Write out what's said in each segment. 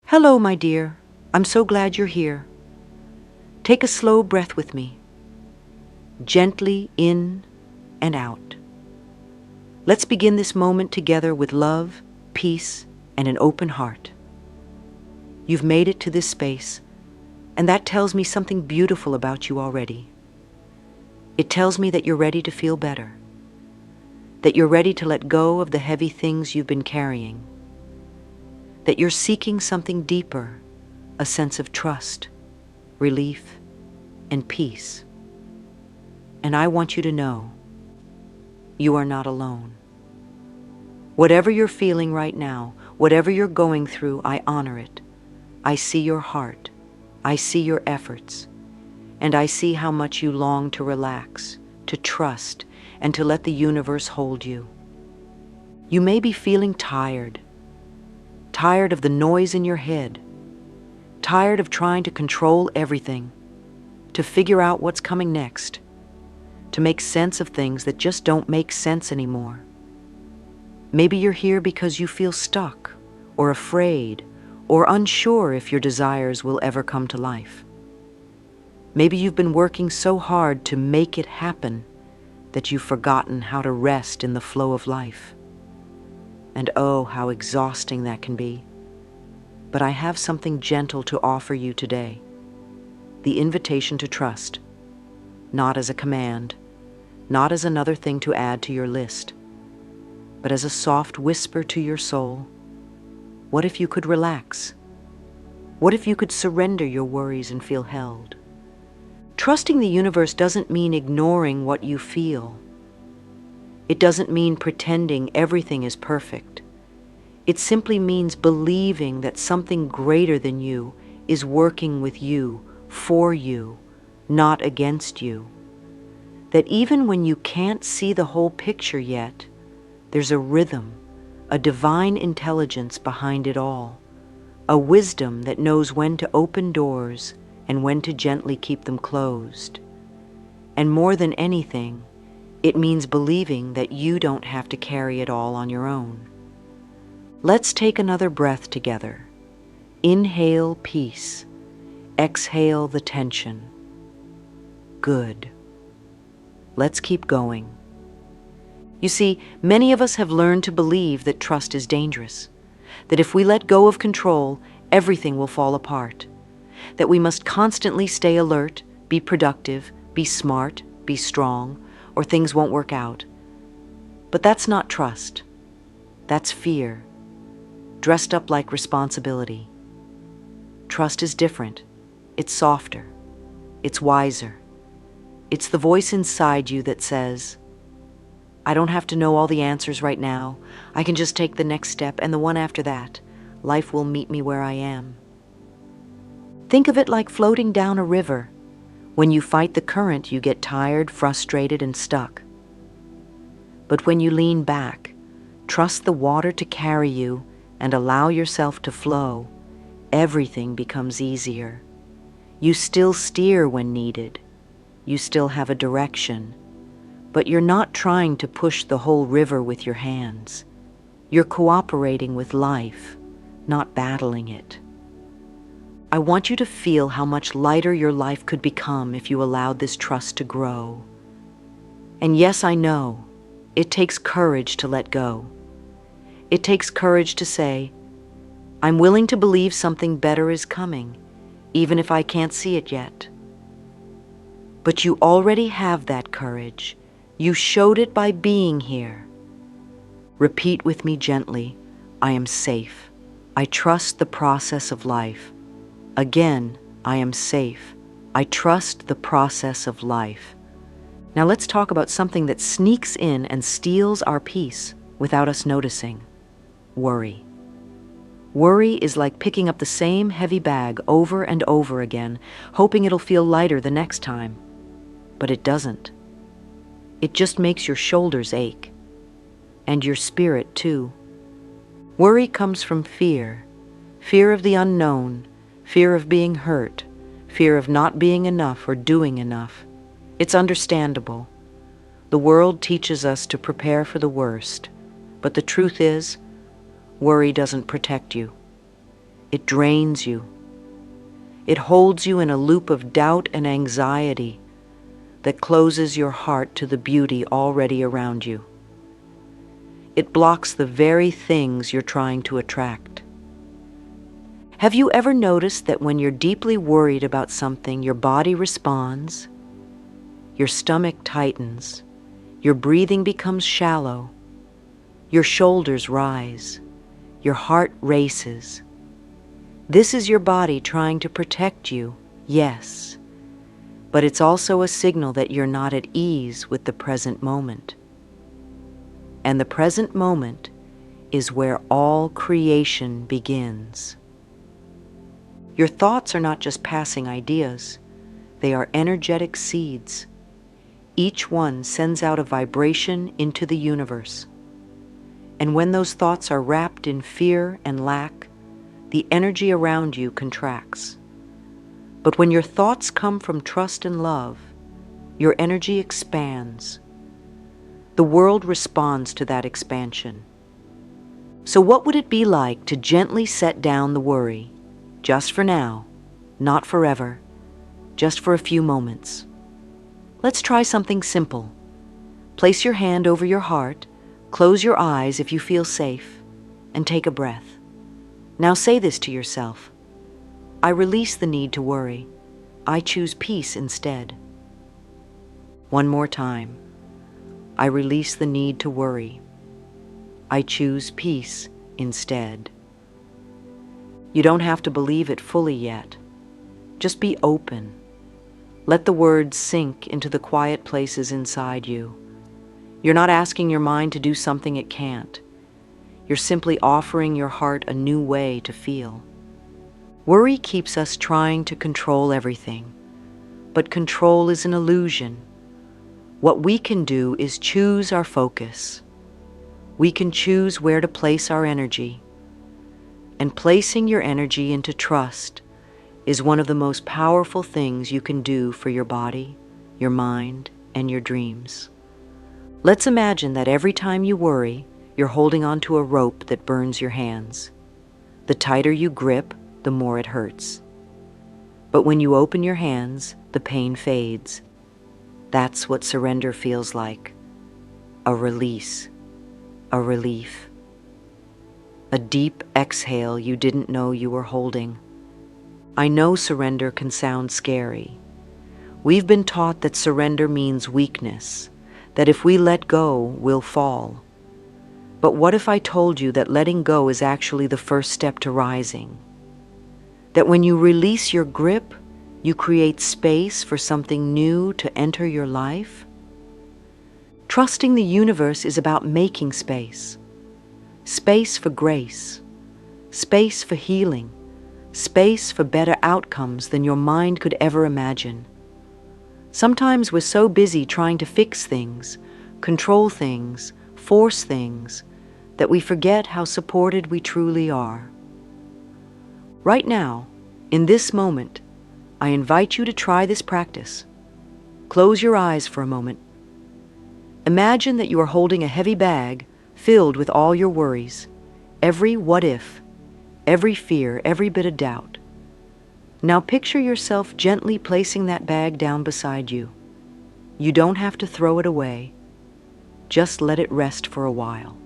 Hello, my dear. I'm so glad you're here. Take a slow breath with me, gently in and out. Let's begin this moment together with love, peace, and an open heart. You've made it to this space, and that tells me something beautiful about you already. It tells me that you're ready to feel better, that you're ready to let go of the heavy things you've been carrying, that you're seeking something deeper, a sense of trust, relief, and peace. And I want you to know, you are not alone. Whatever you're feeling right now, whatever you're going through, I honor it. I see your heart. I see your efforts. And I see how much you long to relax, to trust, and to let the universe hold you. You may be feeling tired of the noise in your head, tired of trying to control everything, to figure out what's coming next, to make sense of things that just don't make sense anymore. Maybe you're here because you feel stuck, or afraid, or unsure if your desires will ever come to life. Maybe you've been working so hard to make it happen that you've forgotten how to rest in the flow of life. And oh, how exhausting that can be. But I have something gentle to offer you today. The invitation to trust, not as a command, not as another thing to add to your list, but as a soft whisper to your soul. What if you could relax? What if you could surrender your worries and feel held? Trusting the universe doesn't mean ignoring what you feel. It doesn't mean pretending everything is perfect. It simply means believing that something greater than you is working with you, for you, not against you. That even when you can't see the whole picture yet, there's a rhythm, a divine intelligence behind it all, a wisdom that knows when to open doors and when to gently keep them closed. And more than anything, it means believing that you don't have to carry it all on your own. Let's take another breath together. Inhale peace. Exhale the tension. Good. Let's keep going. You see, many of us have learned to believe that trust is dangerous, that if we let go of control, everything will fall apart, that we must constantly stay alert, be productive, be smart, be strong, or things won't work out. But that's not trust. That's fear, dressed up like responsibility. Trust is different. It's softer. It's wiser. It's the voice inside you that says, I don't have to know all the answers right now. I can just take the next step and the one after that. Life will meet me where I am. Think of it like floating down a river. When you fight the current, you get tired, frustrated, and stuck. But when you lean back, trust the water to carry you, and allow yourself to flow, everything becomes easier. You still steer when needed. You still have a direction. But you're not trying to push the whole river with your hands. You're cooperating with life, not battling it. I want you to feel how much lighter your life could become if you allowed this trust to grow. And yes, I know, it takes courage to let go. It takes courage to say, I'm willing to believe something better is coming, even if I can't see it yet. But you already have that courage. You showed it by being here. Repeat with me gently, I am safe. I trust the process of life. Again, I am safe. I trust the process of life. Now let's talk about something that sneaks in and steals our peace without us noticing. Worry. Worry is like picking up the same heavy bag over and over again, hoping it'll feel lighter the next time. But it doesn't. It just makes your shoulders ache. And your spirit too. Worry comes from fear. Fear of the unknown. Fear of being hurt, fear of not being enough or doing enough. It's understandable. The world teaches us to prepare for the worst, but the truth is, worry doesn't protect you. It drains you. It holds you in a loop of doubt and anxiety that closes your heart to the beauty already around you. It blocks the very things you're trying to attract. Have you ever noticed that when you're deeply worried about something, your body responds, your stomach tightens, your breathing becomes shallow, your shoulders rise, your heart races? This is your body trying to protect you, yes, but it's also a signal that you're not at ease with the present moment. And the present moment is where all creation begins. Your thoughts are not just passing ideas, they are energetic seeds. Each one sends out a vibration into the universe. And when those thoughts are wrapped in fear and lack, the energy around you contracts. But when your thoughts come from trust and love, your energy expands. The world responds to that expansion. So what would it be like to gently set down the worry, just for now, not forever, just for a few moments? Let's try something simple. Place your hand over your heart, close your eyes if you feel safe, and take a breath. Now say this to yourself: I release the need to worry. I choose peace instead. One more time. I release the need to worry. I choose peace instead. You don't have to believe it fully yet. Just be open. Let the words sink into the quiet places inside you. You're not asking your mind to do something it can't. You're simply offering your heart a new way to feel. Worry keeps us trying to control everything, but control is an illusion. What we can do is choose our focus. We can choose where to place our energy. And placing your energy into trust is one of the most powerful things you can do for your body, your mind, and your dreams. Let's imagine that every time you worry, you're holding onto a rope that burns your hands. The tighter you grip, the more it hurts. But when you open your hands, the pain fades. That's what surrender feels like. A release, a relief, a deep exhale you didn't know you were holding. I know surrender can sound scary. We've been taught that surrender means weakness, that if we let go, we'll fall. But what if I told you that letting go is actually the first step to rising? That when you release your grip, you create space for something new to enter your life? Trusting the universe is about making space. Space for grace. Space for healing. Space for better outcomes than your mind could ever imagine. Sometimes we're so busy trying to fix things, control things, force things, that we forget how supported we truly are. Right now, in this moment, I invite you to try this practice. Close your eyes for a moment. Imagine that you are holding a heavy bag filled with all your worries, every what if, every fear, every bit of doubt. Now picture yourself gently placing that bag down beside you. You don't have to throw it away. Just let it rest for a while.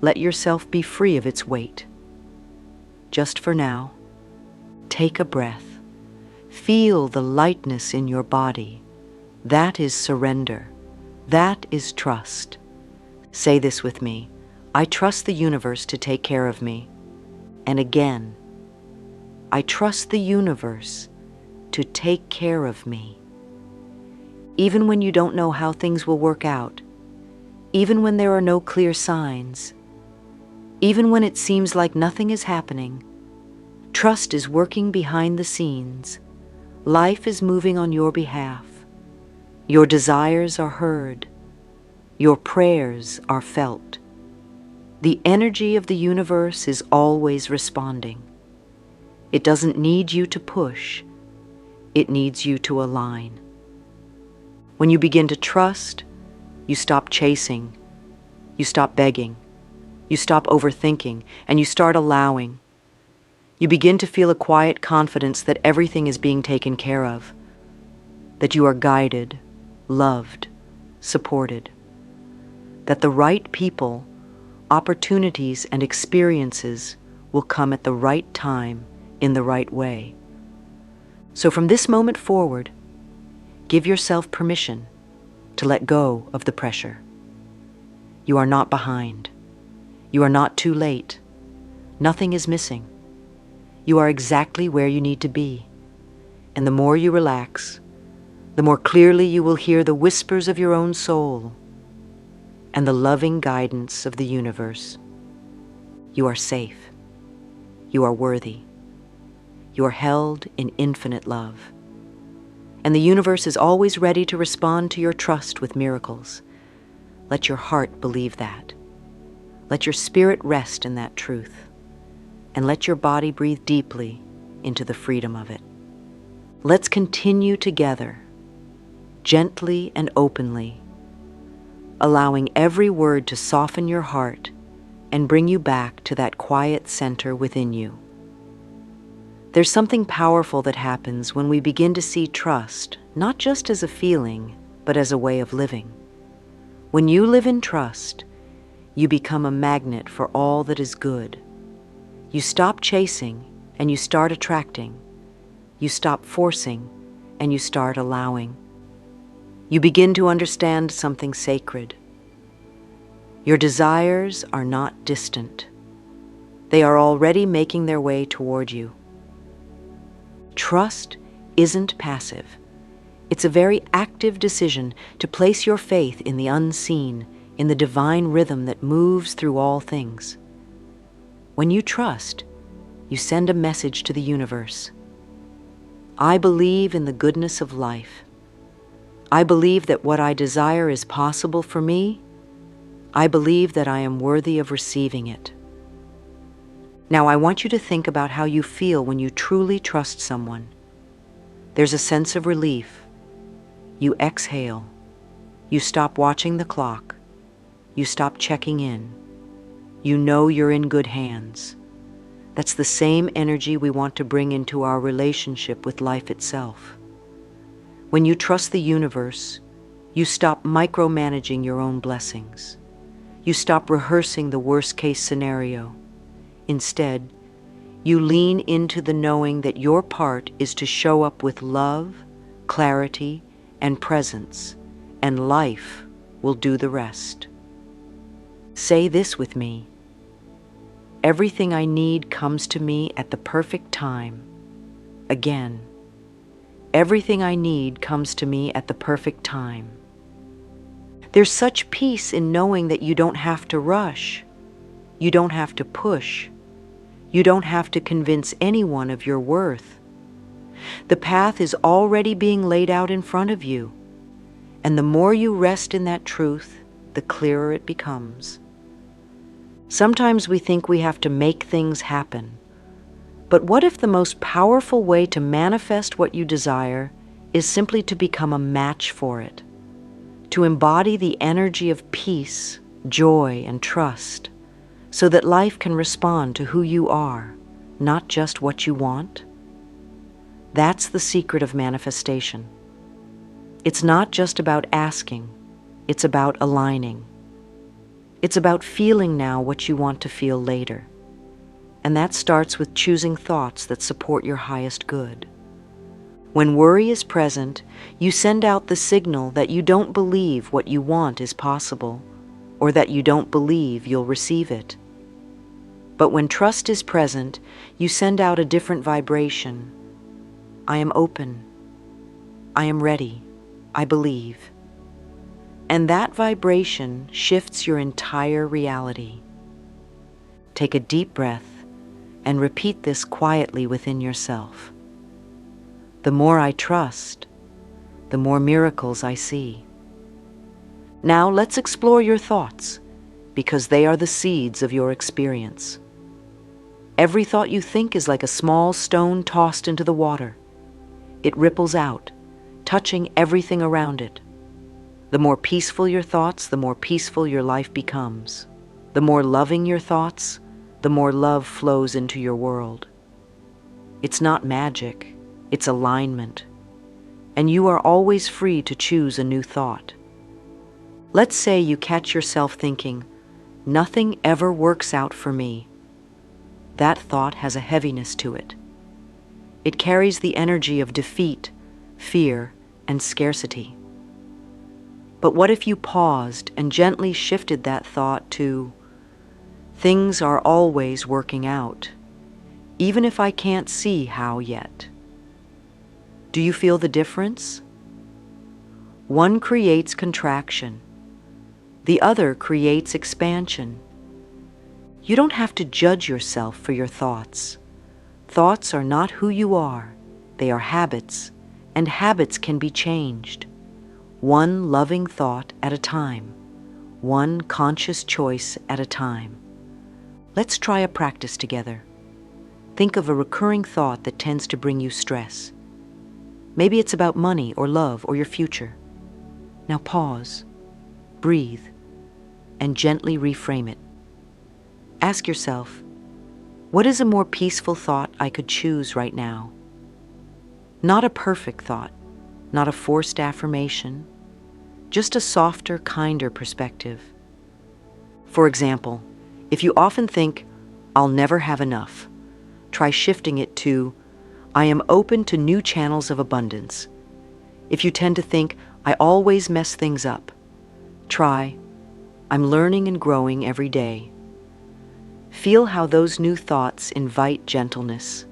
Let yourself be free of its weight. Just for now, take a breath. Feel the lightness in your body. That is surrender. That is trust. Say this with me: I trust the universe to take care of me. And again, I trust the universe to take care of me. Even when you don't know how things will work out, even when there are no clear signs, even when it seems like nothing is happening, trust is working behind the scenes. Life is moving on your behalf. Your desires are heard. Your prayers are felt. The energy of the universe is always responding. It doesn't need you to push. It needs you to align. When you begin to trust, you stop chasing. You stop begging. You stop overthinking, and you start allowing. You begin to feel a quiet confidence that everything is being taken care of, that you are guided, loved, supported, that the right people, opportunities, and experiences will come at the right time in the right way. So from this moment forward, give yourself permission to let go of the pressure. You are not behind. You are not too late. Nothing is missing. You are exactly where you need to be. And the more you relax, the more clearly you will hear the whispers of your own soul and the loving guidance of the universe. You are safe. You are worthy. You are held in infinite love. And the universe is always ready to respond to your trust with miracles. Let your heart believe that. Let your spirit rest in that truth. And let your body breathe deeply into the freedom of it. Let's continue together, gently and openly, allowing every word to soften your heart and bring you back to that quiet center within you. There's something powerful that happens when we begin to see trust, not just as a feeling, but as a way of living. When you live in trust, you become a magnet for all that is good. You stop chasing and you start attracting. You stop forcing and you start allowing. You begin to understand something sacred. Your desires are not distant. They are already making their way toward you. Trust isn't passive. It's a very active decision to place your faith in the unseen, in the divine rhythm that moves through all things. When you trust, you send a message to the universe. I believe in the goodness of life. I believe that what I desire is possible for me. I believe that I am worthy of receiving it. Now I want you to think about how you feel when you truly trust someone. There's a sense of relief. You exhale. You stop watching the clock. You stop checking in. You know you're in good hands. That's the same energy we want to bring into our relationship with life itself. When you trust the universe, you stop micromanaging your own blessings. You stop rehearsing the worst-case scenario. Instead, you lean into the knowing that your part is to show up with love, clarity, and presence, and life will do the rest. Say this with me. Everything I need comes to me at the perfect time. Again, everything I need comes to me at the perfect time. There's such peace in knowing that you don't have to rush. You don't have to push. You don't have to convince anyone of your worth. The path is already being laid out in front of you. And the more you rest in that truth, the clearer it becomes. Sometimes we think we have to make things happen. But what if the most powerful way to manifest what you desire is simply to become a match for it? To embody the energy of peace, joy, and trust, so that life can respond to who you are, not just what you want? That's the secret of manifestation. It's not just about asking, it's about aligning. It's about feeling now what you want to feel later. And that starts with choosing thoughts that support your highest good. When worry is present, you send out the signal that you don't believe what you want is possible, or that you don't believe you'll receive it. But when trust is present, you send out a different vibration. I am open. I am ready. I believe. And that vibration shifts your entire reality. Take a deep breath and repeat this quietly within yourself. The more I trust, the more miracles I see. Now let's explore your thoughts, because they are the seeds of your experience. Every thought you think is like a small stone tossed into the water. It ripples out, touching everything around it. The more peaceful your thoughts, the more peaceful your life becomes. The more loving your thoughts, the more love flows into your world. It's not magic, it's alignment. And you are always free to choose a new thought. Let's say you catch yourself thinking, "Nothing ever works out for me." That thought has a heaviness to it. It carries the energy of defeat, fear, and scarcity. But what if you paused and gently shifted that thought to, "Things are always working out, even if I can't see how yet"? Do you feel the difference? One creates contraction. The other creates expansion. You don't have to judge yourself for your thoughts. Thoughts are not who you are. They are habits, and habits can be changed. One loving thought at a time. One conscious choice at a time. Let's try a practice together. Think of a recurring thought that tends to bring you stress. Maybe it's about money or love or your future. Now pause, breathe, and gently reframe it. Ask yourself, what is a more peaceful thought I could choose right now? Not a perfect thought, not a forced affirmation, just a softer, kinder perspective. For example, if you often think, "I'll never have enough," try shifting it to, "I am open to new channels of abundance." If you tend to think, "I always mess things up," try, "I'm learning and growing every day." Feel how those new thoughts invite gentleness,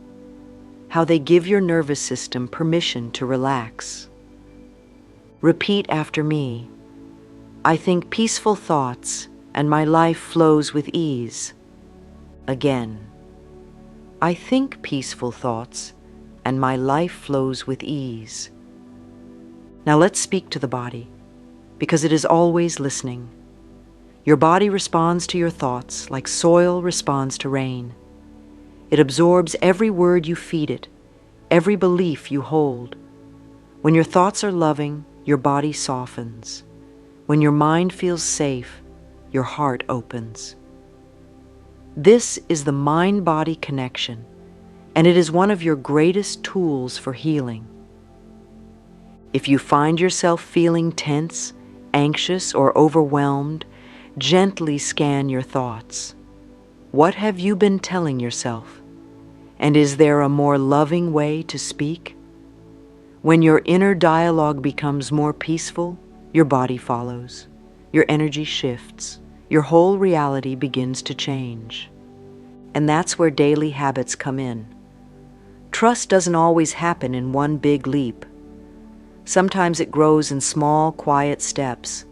how they give your nervous system permission to relax. Repeat after me. I think peaceful thoughts and my life flows with ease. Again. I think peaceful thoughts and my life flows with ease. Now let's speak to the body, because it is always listening. Your body responds to your thoughts like soil responds to rain. It absorbs every word you feed it, every belief you hold. When your thoughts are loving, your body softens. When your mind feels safe, your heart opens. This is the mind-body connection, and it is one of your greatest tools for healing. If you find yourself feeling tense, anxious, or overwhelmed, gently scan your thoughts. What have you been telling yourself? And is there a more loving way to speak? When your inner dialogue becomes more peaceful, your body follows. Your energy shifts. Your whole reality begins to change. And that's where daily habits come in. Trust doesn't always happen in one big leap. Sometimes it grows in small, quiet steps.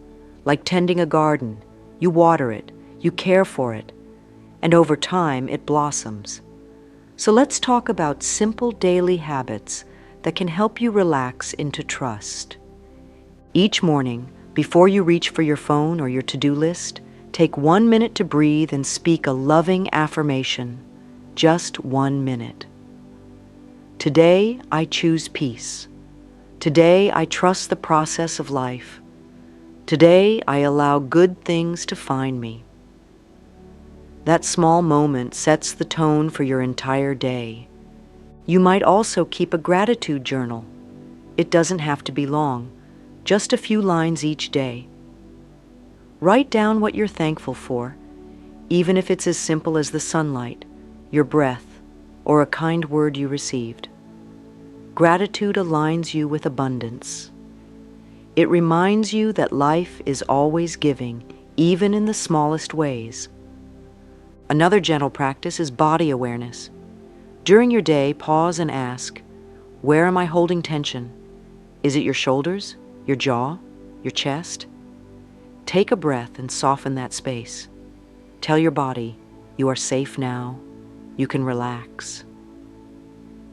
Like tending a garden, you water it, you care for it, and over time it blossoms. So let's talk about simple daily habits that can help you relax into trust. Each morning, before you reach for your phone or your to-do list, take 1 minute to breathe and speak a loving affirmation. Just 1 minute. Today, I choose peace. Today, I trust the process of life. Today, I allow good things to find me. That small moment sets the tone for your entire day. You might also keep a gratitude journal. It doesn't have to be long, just a few lines each day. Write down what you're thankful for, even if it's as simple as the sunlight, your breath, or a kind word you received. Gratitude aligns you with abundance. It reminds you that life is always giving, even in the smallest ways. Another gentle practice is body awareness. During your day, pause and ask, where am I holding tension? Is it your shoulders, your jaw, your chest? Take a breath and soften that space. Tell your body, you are safe now, you can relax.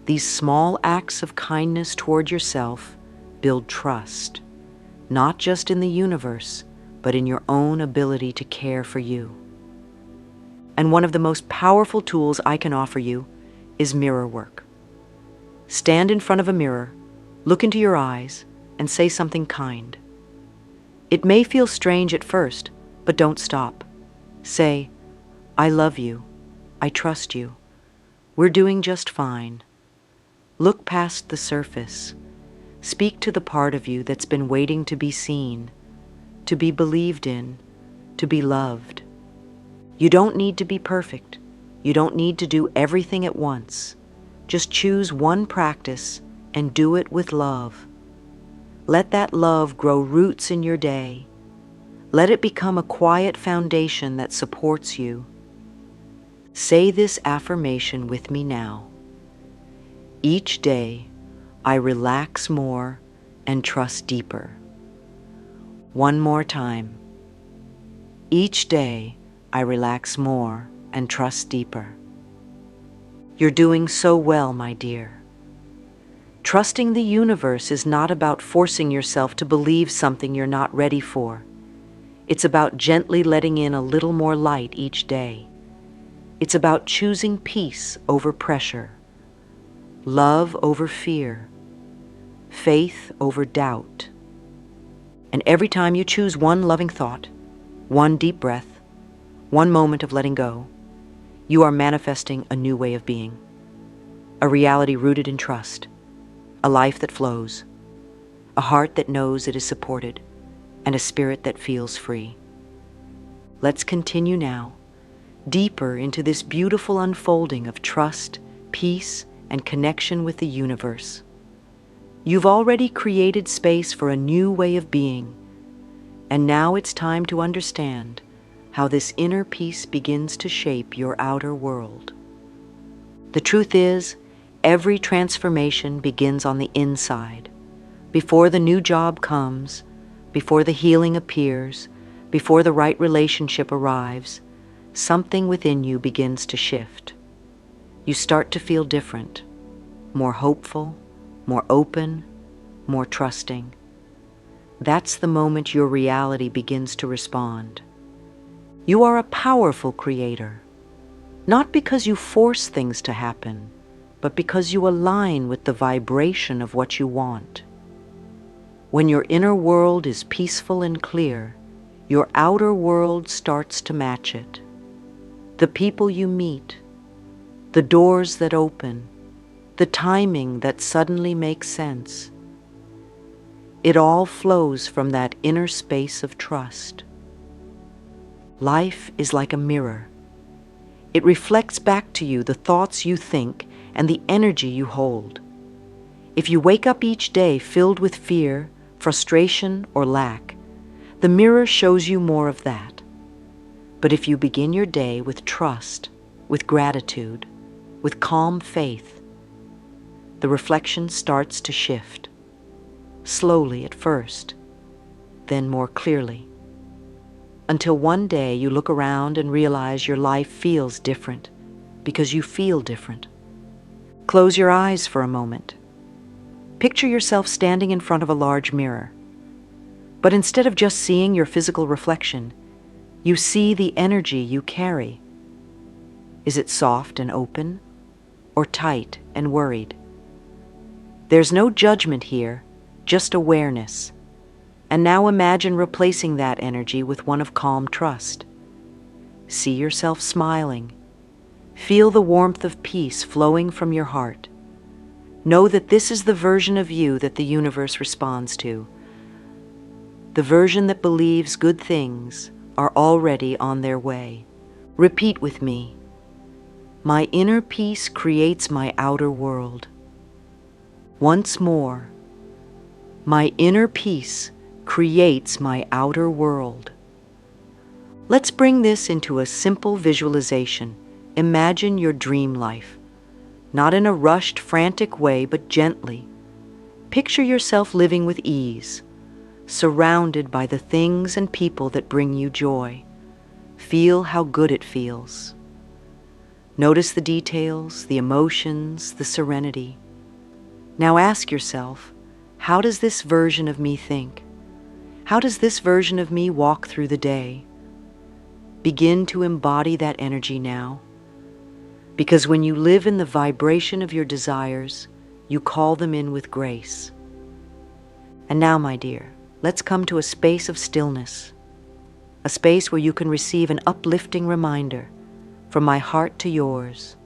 These small acts of kindness toward yourself build trust, not just in the universe, but in your own ability to care for you. And one of the most powerful tools I can offer you is mirror work. Stand in front of a mirror, look into your eyes, and say something kind. It may feel strange at first, but don't stop. Say, I love you. I trust you. We're doing just fine. Look past the surface. Speak to the part of you that's been waiting to be seen, to be believed in, to be loved. You don't need to be perfect. You don't need to do everything at once. Just choose one practice and do it with love. Let that love grow roots in your day. Let it become a quiet foundation that supports you. Say this affirmation with me now. Each day, I relax more and trust deeper. One more time. Each day, I relax more and trust deeper. You're doing so well, my dear. Trusting the universe is not about forcing yourself to believe something you're not ready for. It's about gently letting in a little more light each day. It's about choosing peace over pressure, love over fear, faith over doubt. And every time you choose one loving thought, one deep breath, one moment of letting go, you are manifesting a new way of being, a reality rooted in trust, a life that flows, a heart that knows it is supported, and a spirit that feels free. Let's continue now, deeper into this beautiful unfolding of trust, peace, and connection with the universe. You've already created space for a new way of being, and now it's time to understand how this inner peace begins to shape your outer world. The truth is, every transformation begins on the inside. Before the new job comes, before the healing appears, before the right relationship arrives, something within you begins to shift. You start to feel different, more hopeful, more open, more trusting. That's the moment your reality begins to respond. You are a powerful creator, not because you force things to happen, but because you align with the vibration of what you want. When your inner world is peaceful and clear, your outer world starts to match it. The people you meet, the doors that open, the timing that suddenly makes sense. It all flows from that inner space of trust. Life is like a mirror. It reflects back to you the thoughts you think and the energy you hold. If you wake up each day filled with fear, frustration, or lack, the mirror shows you more of that. But if you begin your day with trust, with gratitude, with calm faith, the reflection starts to shift, slowly at first, then more clearly, until one day you look around and realize your life feels different because you feel different. Close your eyes for a moment. Picture yourself standing in front of a large mirror. But instead of just seeing your physical reflection, you see the energy you carry. Is it soft and open, or tight and worried? There's no judgment here, just awareness. And now imagine replacing that energy with one of calm trust. See yourself smiling. Feel the warmth of peace flowing from your heart. Know that this is the version of you that the universe responds to. The version that believes good things are already on their way. Repeat with me. My inner peace creates my outer world. Once more. My inner peace creates my outer world. Let's bring this into a simple visualization. Imagine your dream life, not in a rushed, frantic way, but gently. Picture yourself living with ease, surrounded by the things and people that bring you joy. Feel how good it feels. Notice the details, the emotions, the serenity. Now ask yourself, how does this version of me think? How does this version of me walk through the day? Begin to embody that energy now. Because when you live in the vibration of your desires, you call them in with grace. And now, my dear, let's come to a space of stillness, a space where you can receive an uplifting reminder from my heart to yours.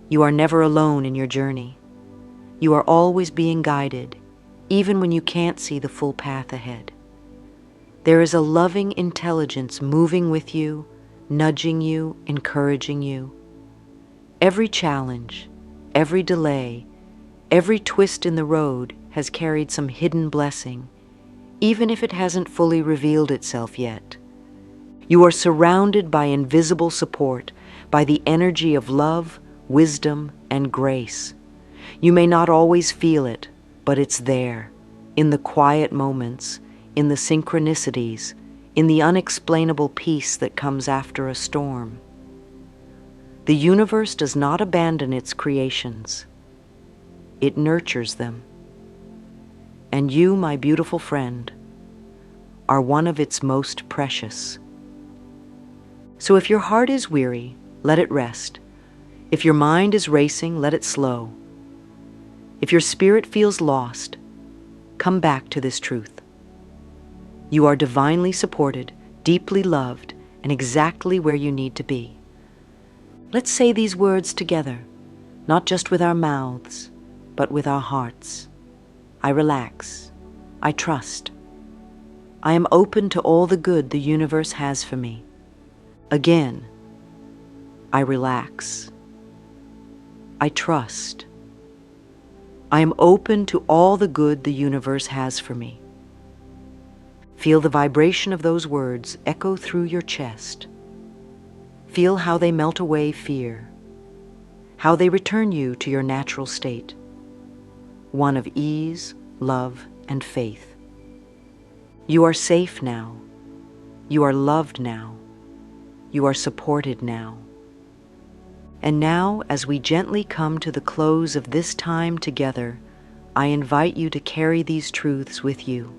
You are never alone in your journey. You are always being guided, even when you can't see the full path ahead. There is a loving intelligence moving with you, nudging you, encouraging you. Every challenge, every delay, every twist in the road has carried some hidden blessing, even if it hasn't fully revealed itself yet. You are surrounded by invisible support, by the energy of love, wisdom, and grace. You may not always feel it, but it's there, in the quiet moments, in the synchronicities, in the unexplainable peace that comes after a storm. The universe does not abandon its creations. It nurtures them. And you, my beautiful friend, are one of its most precious. So if your heart is weary, let it rest. If your mind is racing, let it slow. If your spirit feels lost, come back to this truth. You are divinely supported, deeply loved, and exactly where you need to be. Let's say these words together, not just with our mouths, but with our hearts. I relax. I trust. I am open to all the good the universe has for me. Again, I relax. I trust. I am open to all the good the universe has for me. Feel the vibration of those words echo through your chest. Feel how they melt away fear, how they return you to your natural state, one of ease, love, and faith. You are safe now. You are loved now. You are supported now. And now, as we gently come to the close of this time together, I invite you to carry these truths with you.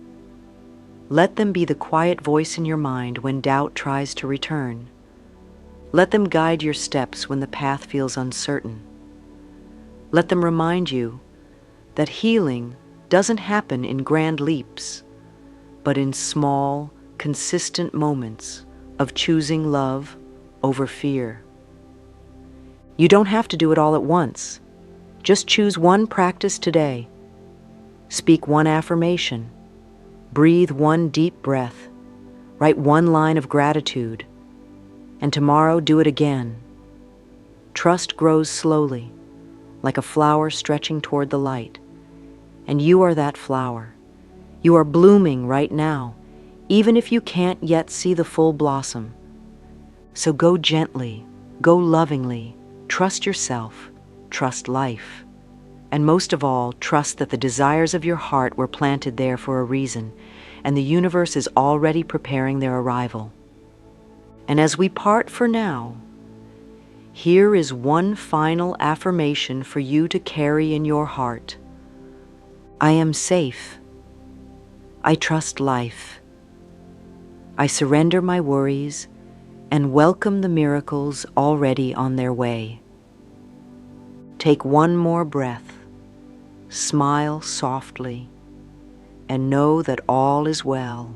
Let them be the quiet voice in your mind when doubt tries to return. Let them guide your steps when the path feels uncertain. Let them remind you that healing doesn't happen in grand leaps, but in small, consistent moments of choosing love over fear. You don't have to do it all at once. Just choose one practice today. Speak one affirmation. Breathe one deep breath. Write one line of gratitude. And tomorrow do it again. Trust grows slowly, like a flower stretching toward the light. And you are that flower. You are blooming right now, even if you can't yet see the full blossom. So go gently, go lovingly, trust yourself, trust life. And most of all, trust that the desires of your heart were planted there for a reason, and the universe is already preparing their arrival. And as we part for now, here is one final affirmation for you to carry in your heart. I am safe. I trust life. I surrender my worries and welcome the miracles already on their way. Take one more breath, smile softly, and know that all is well.